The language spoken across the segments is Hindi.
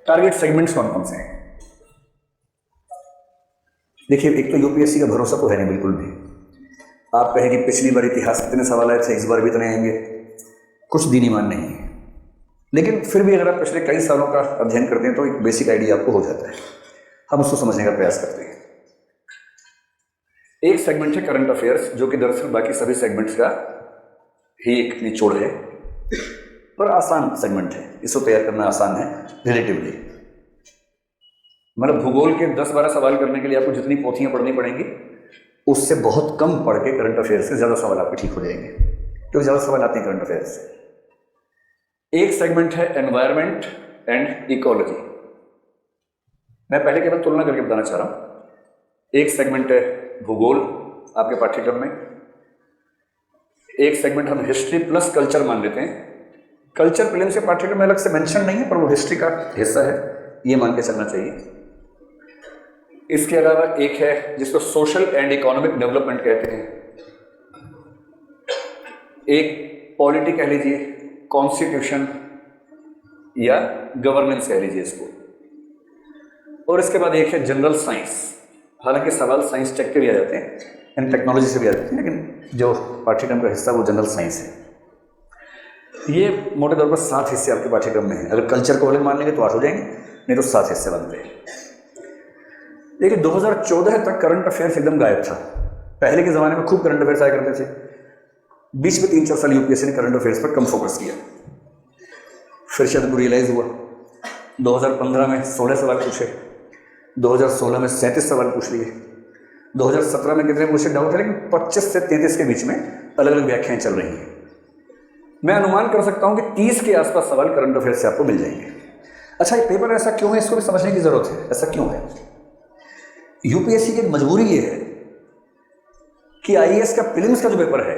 टारगेट सेगमेंट्स कौन कौन से हैं? देखिए, एक तो यूपीएससी का भरोसा तो है नहीं बिल्कुल भी। आप कहें कि पिछली बार इतिहास इतने सवाल आए थे, इस बार भी इतने आएंगे, कुछ दीनीमान नहीं है। लेकिन फिर भी अगर आप पिछले कई सालों का अध्ययन करते हैं तो एक बेसिक आइडिया आपको हो जाता है। हम उसको समझने का प्रयास करते हैं। एक सेगमेंट है करंट अफेयर्स, जो कि दरअसल बाकी सभी सेगमेंट्स का ही एक निचोड़ है, पर आसान सेगमेंट है, इसको तैयार करना आसान है रिलेटिवली। मतलब भूगोल के 10-12 सवाल करने के लिए आपको जितनी पोथियां पढ़नी पड़ेंगी, उससे बहुत कम पढ़ के करंट अफेयर्स से ज़्यादा सवाल आपके ठीक हो जाएंगे, क्योंकि ज़्यादा सवाल आते हैं करंट अफेयर्स से। एक सेगमेंट है एनवायरमेंट एंड इकोलॉजी। मैं पहले केवल तुलना करके बताना चाह रहा हूं। एक सेगमेंट है भूगोल आपके पाठ्यक्रम में, एक सेगमेंट हम हिस्ट्री प्लस कल्चर मान लेते हैं। कल्चर प्रीलिम्स के पाठ्यक्रम में अलग से मेंशन नहीं है, पर वो हिस्ट्री का हिस्सा है, ये मान के चलना चाहिए। इसके अलावा एक है जिसको सोशल एंड इकोनॉमिक डेवलपमेंट कहते हैं, एक पॉलिटी कह लीजिए, कॉन्स्टिट्यूशन या गवर्नेंस कह लीजिए इसको, और इसके बाद एक है जनरल साइंस। हालांकि सवाल साइंस टेक के भी आ जाते हैं, एंड टेक्नोलॉजी से भी आ जाते हैं, लेकिन जो पाठ्यक्रम का हिस्सा वो जनरल साइंस है। ये मोटे तौर पर 7 हिस्से आपके पाठ्यक्रम में हैं। अगर कल्चर को अलग मान लेंगे तो 8 हो जाएंगे, नहीं तो 7 हिस्से बनते हैं। देखिए, 2014 तक करंट अफेयर्स एकदम गायब था। पहले के ज़माने में खूब करंट अफेयर्स आया करते थे। बीच में 3-4 साल यूपीएससी ने करंट अफेयर्स पर कम फोकस किया, फिर शायद वो रियलाइज़ हुआ। 2015 में 16 सवाल पूछे, 2016 में 37 सवाल पूछ लिए, 2017 में कितने मुझे डाउट है, लेकिन 25 से 33 के बीच में अलग अलग व्याख्याएं चल रही हैं। मैं अनुमान कर सकता हूं कि 30 के आसपास सवाल करंट अफेयर्स से आपको मिल जाएंगे। अच्छा, ये पेपर ऐसा क्यों है, इसको भी समझने की जरूरत है। ऐसा क्यों है? यूपीएससी की मजबूरी ये है कि आईएएस का प्रीलिम्स का जो पेपर है,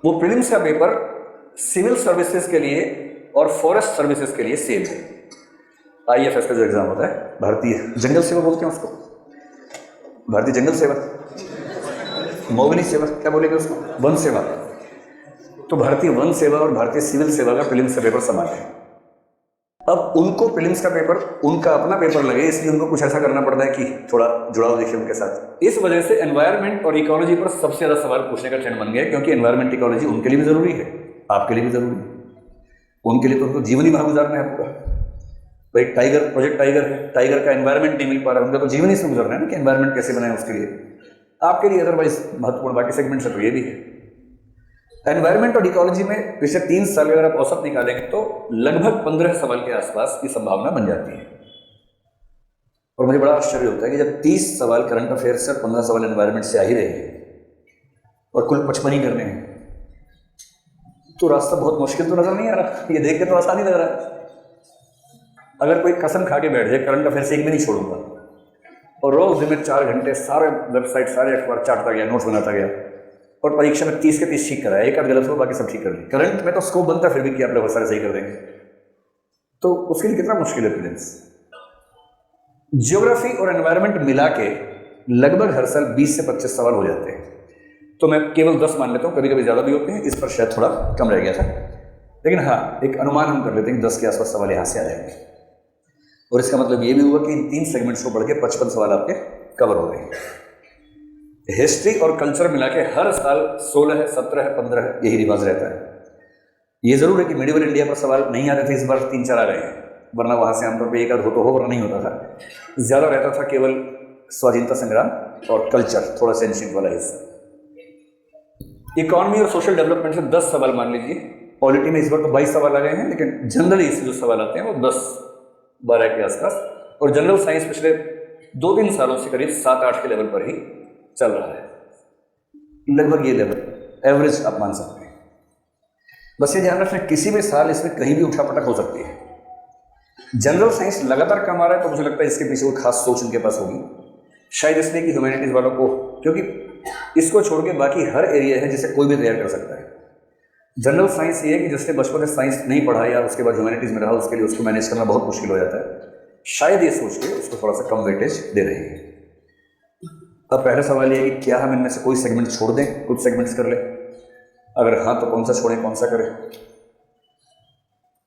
वो प्रीलिम्स का पेपर सिविल सर्विसेज के लिए और फॉरेस्ट सर्विसेज के लिए सेम है। आईएफएस का जो एग्जाम होता है, भारतीय जंगल सेवा बोलते हैं उसको, भारतीय जंगल सेवा, मोगली सेवा, क्या बोलेंगे उसको, वन सेवा। तो भारतीय वन सेवा और भारतीय सिविल सेवा का प्रीलिम्स का पेपर समान है। अब उनको प्रीलिम्स का पेपर उनका अपना पेपर लगे, इसलिए उनको कुछ ऐसा करना पड़ता है कि थोड़ा जुड़ाव देखिए उनके साथ। इस वजह से एनवायरमेंट और इकोलॉजी पर सबसे ज्यादा सवाल पूछने का ट्रेंड बन गया, क्योंकि एनवायरमेंट इकोलॉजी उनके लिए भी जरूरी है, आपके लिए भी जरूरी है। उनके लिए तो उनको जीवन ही वहां गुजारना है पूरा। भाई टाइगर, प्रोजेक्ट टाइगर है, टाइगर का एनवायरमेंट नहीं मिल पा रहा, उनका तो जीवन ही इसमें गुजरना है ना, कि एनवायरमेंट कैसे बनाए उसके लिए। आपके लिए अदरवाइज महत्वपूर्ण बाकी सेगमेंट से तो ये भी है। एनवायरमेंट और इकोलॉजी में पिछले 3 साल अगर आप औसत निकालेंगे तो लगभग 15 सवाल के आसपास की संभावना बन जाती है। और मुझे बड़ा आश्चर्य होता है कि जब 30 सवाल करंट अफेयर से 15 सवाल एनवायरमेंट से आ ही रहे हैं और कुल 55 ही करने हैं, तो रास्ता बहुत मुश्किल तो नजर नहीं आ रहा। ये देख के तो आसान ही लग रहा है। अगर कोई कसम खा के बैठ जाए करंट अफेयर से एक भी नहीं छोड़ूंगा, और रोज दिन में 4 घंटे सारे वेबसाइट, सारे अखबार चाटता गया, नोट्स बनाता गया, और परीक्षा में 30 के 30 ठीक कराया, एक आध गलत हो बाकी सब ठीक कर ली। करंट में तो स्कोप बनता फिर भी कि आप लोग सारे सही कर देंगे, तो उसके लिए कितना मुश्किल है प्रीलिम्स। ज्योग्राफी और एनवायरमेंट मिला के लगभग हर साल 20 से 25 सवाल हो जाते हैं। तो मैं केवल 10 मान लेता हूँ, कभी कभी ज़्यादा भी होते हैं, इस पर शायद थोड़ा कम रह गया था, लेकिन हाँ, एक अनुमान हम कर लेते हैं कि 10 के आसपास सवाल यहाँ से आ जाएंगे। और इसका मतलब ये भी हुआ कि इन 3 सेगमेंट्स को पढ़ के 55 सवाल आपके कवर हो गए। हिस्ट्री और कल्चर मिला के हर साल 16, 17, 15 यही रिवाज रहता है। ये जरूर है कि मिडिवल इंडिया पर सवाल नहीं आ रहे थे, इस बार 3-4 आ गए हैं, वरना वहां से आमतौर पर एक आध हो तो हो, वरना नहीं होता था। ज्यादा रहता था केवल स्वाधीनता संग्राम और कल्चर, थोड़ा सा एंशिएंट वाला हिस्सा। इकोनॉमी और सोशल डेवलपमेंट से 10 सवाल मान लीजिए। पॉलिटी में इस बार तो 22 सवाल आ गए हैं, लेकिन जनरली इससे जो सवाल आते हैं वो 10-12 के आसपास। और जनरल साइंस पिछले 2-3 सालों से करीब 7-8 के लेवल पर ही चल रहा है, लगभग ये लेवल एवरेज आप मान सकते हैं। बस ये ध्यान रखना, किसी भी साल इसमें कहीं भी उठापटक हो सकती है। जनरल साइंस लगातार कम आ रहा है, तो मुझे लगता है इसके पीछे कोई खास सोच उनके पास होगी, शायद इसलिए कि ह्यूमैनिटीज वालों को, क्योंकि इसको छोड़ के बाकी हर एरिया है जिसे कोई भी तैयार कर सकता है। जनरल साइंस ये है कि जिसने बचपन से साइंस नहीं पढ़ा या उसके बाद ह्यूमैनिटीज में रहा, उसके लिए उसको मैनेज करना बहुत मुश्किल हो जाता है। शायद ये सोच के उसको थोड़ा सा कम वेटेज दे रहे हैं। अब पहला सवाल ये है कि क्या हम इनमें से कोई सेगमेंट छोड़ दें, कुछ सेगमेंट्स कर लें? अगर हाँ, तो कौन सा छोड़ें, कौन सा करें?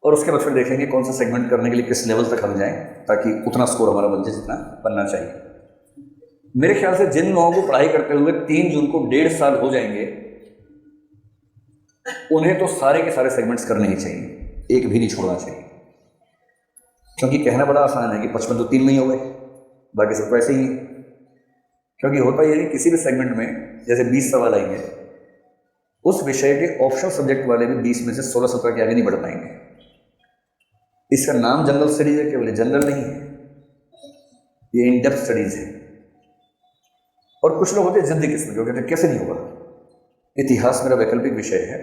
और उसके बाद फिर देखेंगे कौन सा सेगमेंट करने के लिए किस लेवल तक हम जाएं ताकि उतना स्कोर हमारा बन जाए जितना बनना चाहिए। मेरे ख्याल से जिन लोगों को पढ़ाई करते हुए 3 जून को 1.5 साल हो जाएंगे उन्हें तो सारे के सारे सेगमेंट्स करने ही चाहिए, एक भी नहीं छोड़ना चाहिए। क्योंकि कहना बड़ा आसान है कि 55 तो 3 में ही हो गए, बाकी सब वैसे ही है। क्योंकि होता ये है कि किसी भी सेगमेंट में जैसे 20 सवाल आएंगे, उस विषय के ऑप्शनल सब्जेक्ट वाले भी 20 में से 16-17 के आगे नहीं बढ़ पाएंगे। इसका नाम जनरल स्टडीज है, केवल जनरल नहीं है, ये इन डेप्थ स्टडीज है। और कुछ लोग होते हैं जिद्दी किस्म के, कहते हैं कैसे नहीं होगा, इतिहास मेरा वैकल्पिक विषय है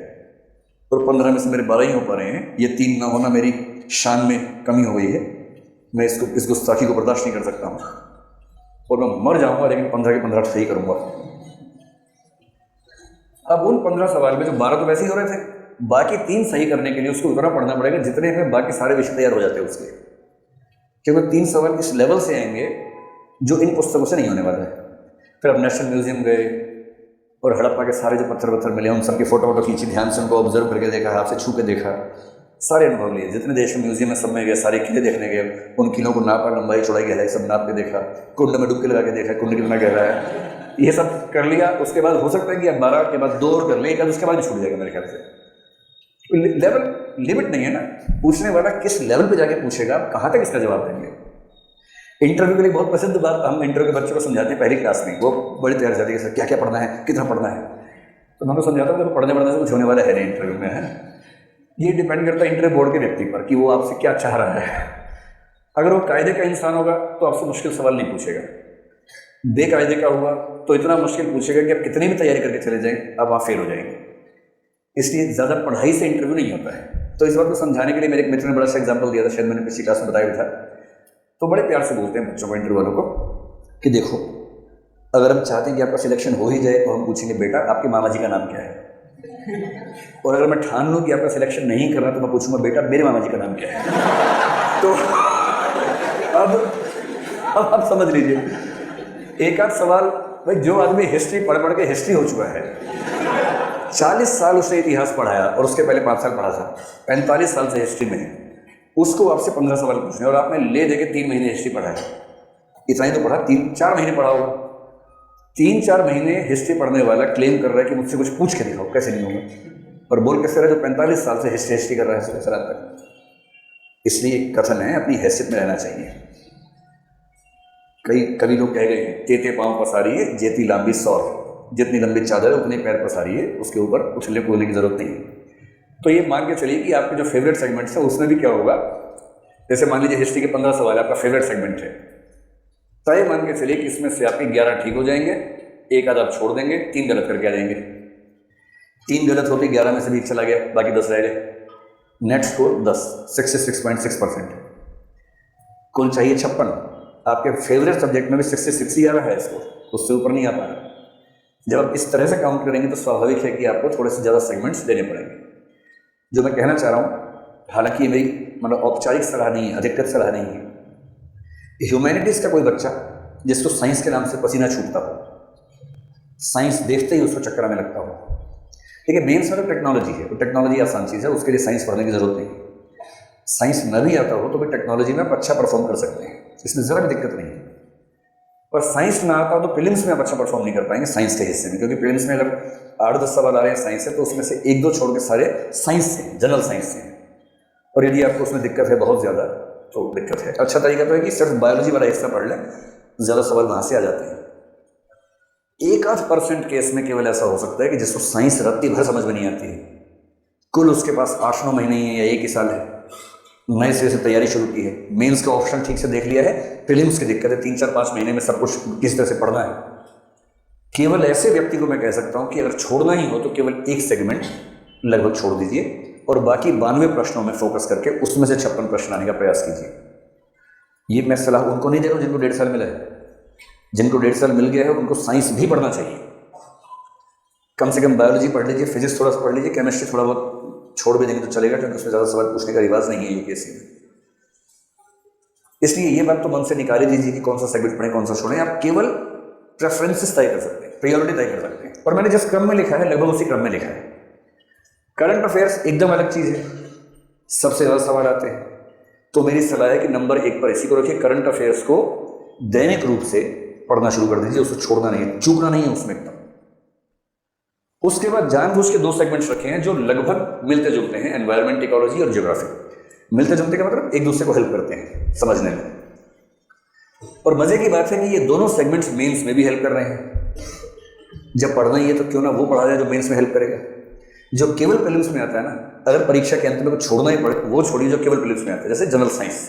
और 15 में से मेरे 12 ही हो पा रहे हैं, ये 3 ना होना मेरी शान में कमी हो गई है, मैं इस गुस्ताखी को बर्दाश्त नहीं कर सकता हूँ और मैं मर जाऊंगा लेकिन 15 के 15 सही करूंगा। अब उन 15 सवाल में जो 12 तो वैसे ही हो रहे थे, बाकी 3 सही करने के लिए उसको उतना पढ़ना पड़ेगा जितने में बाकी सारे विषय तैयार हो जाते हैं उसके, क्योंकि 3 सवाल इस लेवल से आएंगे जो इन पुस्तकों से नहीं होने वाला है। फिर अब नेशनल म्यूजियम गए और हड़प्पा के सारे जो पत्थर वत्थर मिले उन सबकी फोटो खींची, ध्यान से उनको ऑब्जर्व करके देखा, हाथ से छू के देखा, सारे अनुभव लिए। जितने देश में म्यूजियम में सब में गए, सारे किले देखने गए, उन किलों को नापा, लंबाई चौड़ाई गहराई सब नाप के देखा, कुंड में डुबकी लगा के देखा कुंड कितना गहरा है, ये सब कर लिया। उसके बाद हो सकता है कि अब 12 के बाद 2 और कर ले, उसके बाद छूट जाएगा मेरे ख्याल से। लेवल लिमिट नहीं है ना, पूछने वाला किस लेवल पे जाके पूछेगा, आप कहाँ तक इसका जवाब देंगे। इंटरव्यू के लिए बहुत प्रसिद्ध बात हम इंटरव्यू के बच्चों को समझाते हैं पहली क्लास में, वो बड़ी तैयार जाती है सर क्या क्या पढ़ना है, कितना पढ़ना है, तो मैं उनको समझाता हूँ कि पढ़ने से कुछ होने वाला है नहीं इंटरव्यू में, है ये डिपेंड करता है इंटरव्यू बोर्ड के व्यक्ति पर कि वो आपसे क्या चाह रहा है। अगर वो कायदे का इंसान होगा तो आपसे मुश्किल सवाल नहीं पूछेगा, बेकायदे का हुआ तो इतना मुश्किल पूछेगा कि आप कितनी भी तैयारी करके चले जाएं आप वहाँ फेल हो जाएंगे। इसलिए ज़्यादा पढ़ाई से इंटरव्यू नहीं होता है। तो इस बात को समझाने के लिए मेरे एक मित्र ने बड़ा सा एग्जाम्पल दिया था, शायद मैंने पिछली क्लास में बताया था। तो बड़े प्यार से बोलते हैं बच्चों को, इंटरव्यू वालों को, कि देखो अगर हम चाहते हैं कि आपका सिलेक्शन हो ही जाए तो हम पूछेंगे बेटा आपके मामा जी का नाम क्या है, और अगर मैं ठान लूँ कि आपका सिलेक्शन नहीं कर रहा तो मैं पूछूंगा बेटा मेरे मामा जी का नाम क्या है। तो अब आप समझ लीजिए, एक आध सवाल भाई, जो आदमी हिस्ट्री पढ़ के हिस्ट्री हो चुका है, 40 साल उसने इतिहास पढ़ाया और उसके पहले 5 साल पढ़ा था, 45 साल से हिस्ट्री में है, उसको आपसे 15 सवाल पूछने और आपने ले दे के 3 महीने हिस्ट्री पढ़ाया, इतना ही तो पढ़ा, 3-4 महीने पढ़ा होगा। 3-4 महीने हिस्ट्री पढ़ने वाला क्लेम कर रहा है कि मुझसे कुछ पूछ के दिखाओ, कैसे नहीं होगा, और बोल कैसे रहा है जो 45 साल से हिस्ट्री कर रहा है सर तक। इसलिए कथन है अपनी हैसियत में रहना चाहिए। कई लोग कह गए हैं तेते पाँव पसारिए जेती लंबी सौर, जितनी लंबी चादर है उतने पैर पसारिए, उसके ऊपर उछलने कूदने की जरूरत नहीं है। तो ये मान के चलिए कि आपके जो फेवरेट सेगमेंट्स है उसमें भी क्या होगा, जैसे मान लीजिए हिस्ट्री के 15 सवाल आपका फेवरेट सेगमेंट है, तय मान के चलिए कि इसमें से आपके 11 ठीक हो जाएंगे, एक आध आप छोड़ देंगे, 3 गलत करके आ जाएंगे। 3 गलत होते 11 में से भी चला गया, बाकी 10 रह गए, नेट स्कोर 10, 66.6%। कुल चाहिए 56, आपके फेवरेट सब्जेक्ट में भी 66 ही आ रहा है स्कोर, उससे ऊपर नहीं आ पा रहा। जब आप इस तरह से काउंट करेंगे तो स्वाभाविक है कि आपको थोड़े से ज़्यादा सेगमेंट्स देने पड़ेंगे। जो मैं कहना चाह रहा हूँ, हालांकि मेरी मतलब औपचारिक सलाह नहीं है, अधिकृत सलाह नहीं है, ह्यूमैनिटीज़ का कोई बच्चा जिसको साइंस के नाम से पसीना छूटता हो, साइंस देखते ही उसको चक्कर में लगता हो, देखिए मेन सर टेक्नोलॉजी है, तो टेक्नोलॉजी आसान चीज़ है, उसके लिए साइंस पढ़ने की जरूरत नहीं है। साइंस न भी आता हो तो भी टेक्नोलॉजी में आप अच्छा परफॉर्म कर सकते हैं, इसमें ज़रा भी दिक्कत नहीं है। पर साइंस ना आता हो तो प्रीलिम्स में आप अच्छा परफॉर्म नहीं कर पाएंगे साइंस के हिस्से में, क्योंकि प्रीलिम्स में अगर 8-10 सवाल आ रहे हैं साइंस से तो उसमें से 1-2 छोड़ के सारे साइंस से, जनरल साइंस से हैं। और यदि आपको उसमें दिक्कत है बहुत ज़्यादा तो दिक्कत है। अच्छा तरीका तो है कि सिर्फ बायोलॉजी वाला हिस्सा पढ़ लें, ज़्यादा सवाल वहाँ से आ जाते हैं। 1-8% केस में केवल ऐसा हो सकता है कि जिसको साइंस रत्ती भर समझ में नहीं आती है, कुल उसके पास 8-9 महीने ही है या 1 ही साल है, नए सिरे से तैयारी शुरू की है, मेंस का ऑप्शन ठीक से देख लिया है, प्रीलिम्स की दिक्कत है, 3-4-5 महीने में सब कुछ किस तरह से पढ़ना है। केवल ऐसे व्यक्ति को मैं कह सकता हूं कि अगर छोड़ना ही हो तो केवल एक सेगमेंट लगभग छोड़ दीजिए और बाकी 92 प्रश्नों में फोकस करके उसमें से 56 प्रश्न आने का प्रयास कीजिए। ये मैं सलाह उनको नहीं दे रहा हूं जिनको 1.5 साल मिला है, जिनको 1.5 साल मिल गया है उनको साइंस भी पढ़ना चाहिए। कम से कम बायोलॉजी पढ़ लीजिए, फिजिक्स थोड़ा सा पढ़ लीजिए, केमिस्ट्री थोड़ा बहुत छोड़ भी देंगे तो चलेगा, क्योंकि उसमें ज़्यादा सवाल पूछने का रिवाज नहीं है यूपीएससी में। इसलिए ये बात तो मन से निकाली दीजिए कि कौन सा सेगमेंट पढ़ें कौन सा छोड़ें। आप केवल प्रेफरेंसेस तय कर सकते हैं, प्रायोरिटी तय कर सकते हैं। और मैंने जिस क्रम में लिखा है लगभग उसी क्रम में लिखा है। करंट अफेयर्स एकदम अलग चीज़ है, सबसे ज़्यादा सवाल आते हैं। तो मेरी सलाह है कि नंबर 1 पर इसी को रखिए, करंट अफेयर्स को दैनिक रूप से पढ़ना शुरू कर दीजिए, उसको छोड़ना नहीं है, चूकना नहीं है उसमें एकदम। उसके बाद जानबूझ के 2 सेगमेंट्स रखे हैं जो लगभग मिलते जुलते हैं, एनवायरमेंट, इकोलॉजी और ज्योग्राफी। मिलते जुलते का मतलब एक दूसरे को हेल्प करते हैं समझने में। और मजे की बात है कि ये दोनों सेगमेंट्स मेंस में भी हेल्प कर रहे हैं। जब पढ़ना ही है तो क्यों ना वो पढ़ा जाए जो मेंस में हेल्प करेगा। जो केवल प्रीलिम्स में आता है ना, अगर परीक्षा के अंत में कुछ छोड़ना ही पड़े वो छोड़िए जो केवल प्रीलिम्स में आता है, जैसे जनरल साइंस,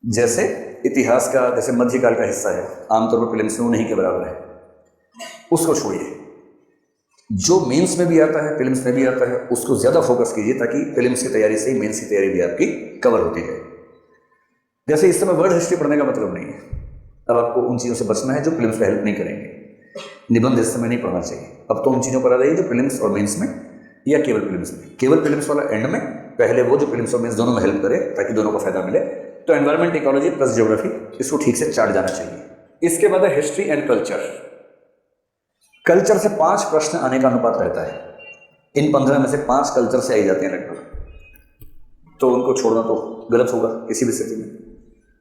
जैसे इतिहास का, जैसे मध्यकाल का हिस्सा है, आमतौर पर प्रीलिम्स में वो नहीं के बराबर है, उसको छोड़िए। जो मेंस में भी आता है, प्रीलिम्स में भी आता है, उसको ज्यादा फोकस कीजिए ताकि प्रीलिम्स की तैयारी से ही मेंस की तैयारी भी आपकी कवर होती है। जैसे इस समय वर्ल्ड हिस्ट्री पढ़ने का मतलब नहीं है, अब आपको उन चीज़ों से बचना है जो प्रीलिम्स में हेल्प नहीं करेंगे। निबंध इस समय नहीं पढ़ना चाहिए, अब तो उन चीज़ों पर आ जाइए जो प्रीलिम्स और मेंस में या केवल प्रीलिम्स में। केवल प्रीलिम्स वाला एंड में, पहले वो जो प्रीलिम्स और मेंस दोनों में हेल्प करे ताकि दोनों को फायदा मिले। तो एनवायरमेंट, इकोलॉजी प्लस ज्योग्राफी, इसको ठीक से चार्ट जाना चाहिए। इसके बाद है हिस्ट्री एंड कल्चर। कल्चर से 5 प्रश्न आने का अनुपात रहता है। इन 15 में से 5 कल्चर से आ जाते हैं लगभग, तो उनको छोड़ना तो गलत होगा किसी भी स्थिति में।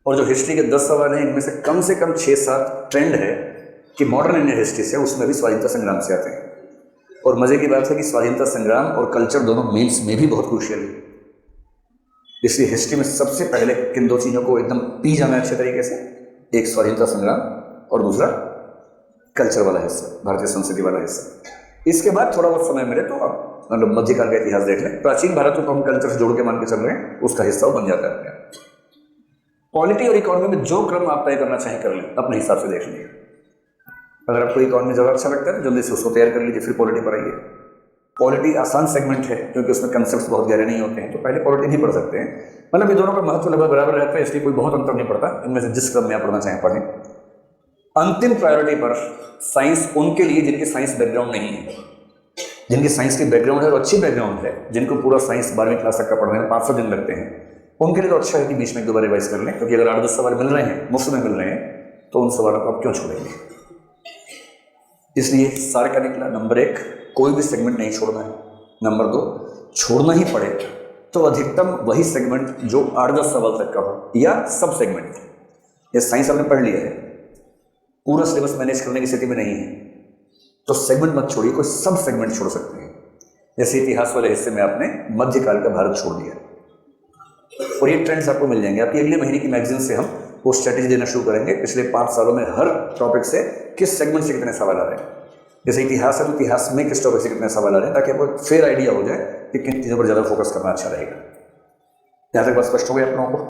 और जो हिस्ट्री के 10 सवाल हैं, इनमें से कम 6-7 ट्रेंड है कि मॉडर्न इंडियन हिस्ट्री से, उसमें भी स्वाधीनता संग्राम से आते हैं। और मजे की बात है कि स्वाधीनता संग्राम और कल्चर दोनों मेंस में भी बहुत क्रूशियल है। इसलिए हिस्ट्री में सबसे पहले किन 2 चीज़ों को एकदम पी जाना है अच्छे तरीके से, एक स्वाधीनता संग्राम और दूसरा कल्चर वाला हिस्सा, भारतीय संस्कृति वाला हिस्सा। इसके बाद थोड़ा बहुत समय मिले तो आप मतलब मध्यकाल का इतिहास देख लें। प्राचीन भारत को हम कल्चर से जोड़ के मान के चल रहे हैं, उसका हिस्सा बन जाता है। पॉलिटी और इकोनॉमी में जो क्रम आप तय करना चाहें कर लें, अपने हिसाब से देख लीजिए। अगर आपको इकोनॉमी ज़्यादा अच्छा लगता है जल्दी से उसको तैयार कर लीजिए, फिर पॉलिटी पर आइए। पॉलिटी आसान सेगमेंट है क्योंकि उसमें कंसेप्ट बहुत गहरे नहीं होते हैं, तो पहले पॉलिटी नहीं पढ़ सकते हैं। मतलब ये दोनों का महत्व लगभग बराबर रहता है, इसलिए कोई बहुत अंतर नहीं पड़ता। इनमें से जिस क्रम में आप पढ़ना चाहें पढ़ें। अंतिम प्रायोरिटी पर साइंस उनके लिए जिनकी साइंस बैकग्राउंड नहीं है, जिनकी साइंस की बैकग्राउंड है और अच्छी बैकग्राउंड है, जिनको पूरा साइंस 12वीं क्लास तक का पढ़ने में 500 दिन लगते हैं, उनके लिए तो अच्छा है कि बीच में 1-2 बार रिवाइज कर लें। क्योंकि अगर 8-10 सवाल मिल रहे हैं, मुफ्त में मिल रहे हैं, तो उन सवालों को आप क्यों छोड़ेंगे। इसलिए सार का निकला, नंबर 1 कोई भी सेगमेंट नहीं छोड़ना है। नंबर 2 छोड़ना ही पड़े तो अधिकतम वही सेगमेंट जो 8-10 सवाल तक का हो, या सब सेगमेंट। ये साइंस आपने पढ़ लिया है, पूरा सिलेबस मैनेज करने की स्थिति में नहीं है, तो सेगमेंट मत छोड़िए, कोई सब सेगमेंट छोड़ सकते हैं। जैसे इतिहास वाले हिस्से में आपने मध्यकाल का भारत छोड़ दिया, और ये ट्रेंड्स आपको मिल जाएंगे। आपकी अगले महीने की मैगजीन से हम वो स्ट्रेटेजी देना शुरू करेंगे, पिछले 5 सालों में हर टॉपिक से किस सेगमेंट से कितने सवाल आ रहे हैं। जैसे इतिहास है तो इतिहास में किस टॉपिक से कितने सवाल आ रहे हैं, ताकि आपको फेयर आइडिया हो जाए कि किन चीज़ों पर ज़्यादा फोकस करना अच्छा रहेगा। यहाँ तक बात स्पष्ट हो गई आप लोगों को।